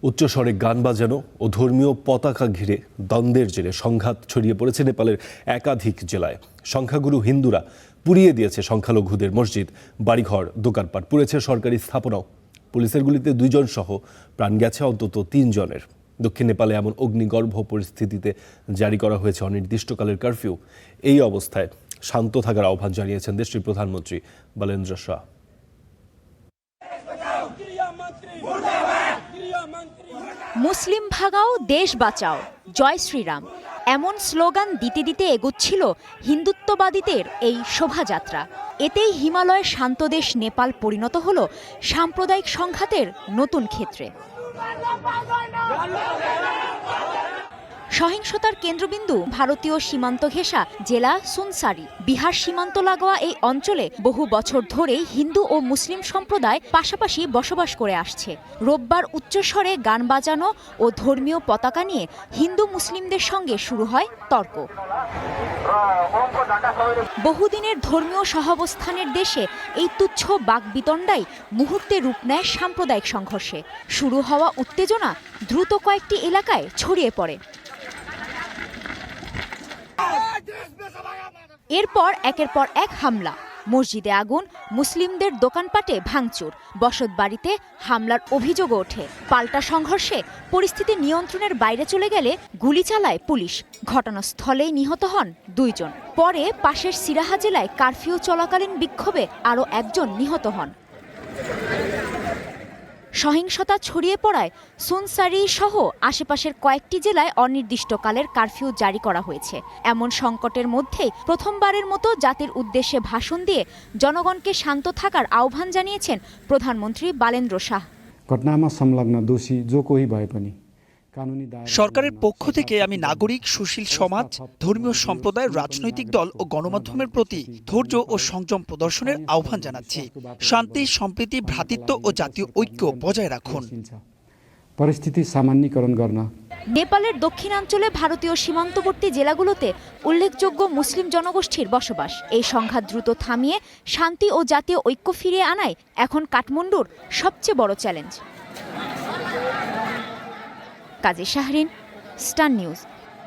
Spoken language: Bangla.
উচ্চস্বরে গান বাজানো ও ধর্মীয় পতাকা ঘিরে দ্বন্দ্বের জেরে সংঘাত ছড়িয়ে পড়েছে নেপালের একাধিক জেলায়। সংখ্যাগুরু হিন্দুরা পুড়িয়ে দিয়েছে সংখ্যালঘুদের মসজিদ, বাড়িঘর, দোকানপাট, পুড়েছে সরকারি স্থাপনাও। পুলিশের গুলিতে 2 জন সহ প্রাণ গেছে অন্তত 3 জনের। দক্ষিণ নেপালে এমন অগ্নিগর্ভ পরিস্থিতিতে জারি করা হয়েছে অনির্দিষ্টকালের কারফিউ। এই অবস্থায় শান্ত থাকার আহ্বান জানিয়েছেন দেশটির প্রধানমন্ত্রী বালেন্দ্র শাহ। মুসলিম ভাগাও, দেশ বাঁচাও, জয় শ্রীরাম এমন স্লোগান দিতে দিতে এগোচ্ছিল হিন্দুত্ববাদীদের এই শোভাযাত্রা। এতেই হিমালয়ের শান্ত দেশ নেপাল পরিণত হল সাম্প্রদায়িক সংঘাতের নতুন ক্ষেত্রে। সহিংসতার কেন্দ্রবিন্দু ভারতীয় সীমান্ত ঘেঁষা জেলা সুনসারি। বিহার সীমান্ত লাগোয়া এই অঞ্চলে বহু বছর ধরেই হিন্দু ও মুসলিম সম্প্রদায় পাশাপাশি বসবাস করে আসছে। রোববার উচ্চস্বরে গান বাজানো ও ধর্মীয় পতাকা নিয়ে হিন্দু মুসলিমদের সঙ্গে শুরু হয় তর্ক। বহুদিনের ধর্মীয় সহাবস্থানের দেশে এই তুচ্ছ বাকবিতণ্ডাই মুহূর্তে রূপ নেয় সাম্প্রদায়িক সংঘর্ষে। শুরু হওয়া উত্তেজনা দ্রুত কয়েকটি এলাকায় ছড়িয়ে পড়ে। এরপর একের পর এক হামলা, মসজিদে আগুন, মুসলিমদের দোকানপাটে ভাঙচুর, বসতবাড়িতে হামলার অভিযোগ ওঠে। পাল্টা সংঘর্ষে পরিস্থিতি নিয়ন্ত্রণের বাইরে চলে গেলে গুলি চালায় পুলিশ। ঘটনাস্থলেই নিহত হন 2 জন। পরে পাশের সিরাহা জেলায় কারফিউ চলাকালীন বিক্ষোভে আরও 1 জন নিহত হন। সহিংসতা ছড়িয়ে পড়ায় সুনসারি সহ আশেপাশের কয়েকটি জেলায় অনির্দিষ্টকালের কারফিউ জারি করা হয়েছে। এমন সংকটের মধ্যেই প্রথমবারের মতো জাতির উদ্দেশ্যে ভাষণ দিয়ে জনগণকে শান্ত থাকার আহ্বান জানিয়েছেন প্রধানমন্ত্রী বালেন্দ্র শাহ। ঘটনাमा संलग्न दोषी जो कोही भए पनि সরকারের পক্ষ থেকে আমি নাগরিক, সুশীল সমাজ, ধর্মীয় সম্প্রদায়, রাজনৈতিক দল ও গণমাধ্যমের প্রতি ধৈর্য ও সংযম প্রদর্শনের আহ্বান জানাচ্ছি। শান্তি, সম্প্রীতি, ভ্রাতৃত্ব ও জাতীয় ঐক্য বজায় রাখুন। পরিস্থিতি সামান্যীকরণ गर्न। নেপালের দক্ষিণাঞ্চলে ভারতীয় সীমান্তবর্তী জেলাগুলোতে উল্লেখযোগ্য মুসলিম জনগোষ্ঠীর বসবাস। এই সংঘাত দ্রুত থামিয়ে শান্তি ও জাতীয় ঐক্য ফিরিয়ে আনাই এখন কাঠমান্ডুর সবচেয়ে বড় চ্যালেঞ্জ। কাজী শাহরিন, স্টার নিউজ।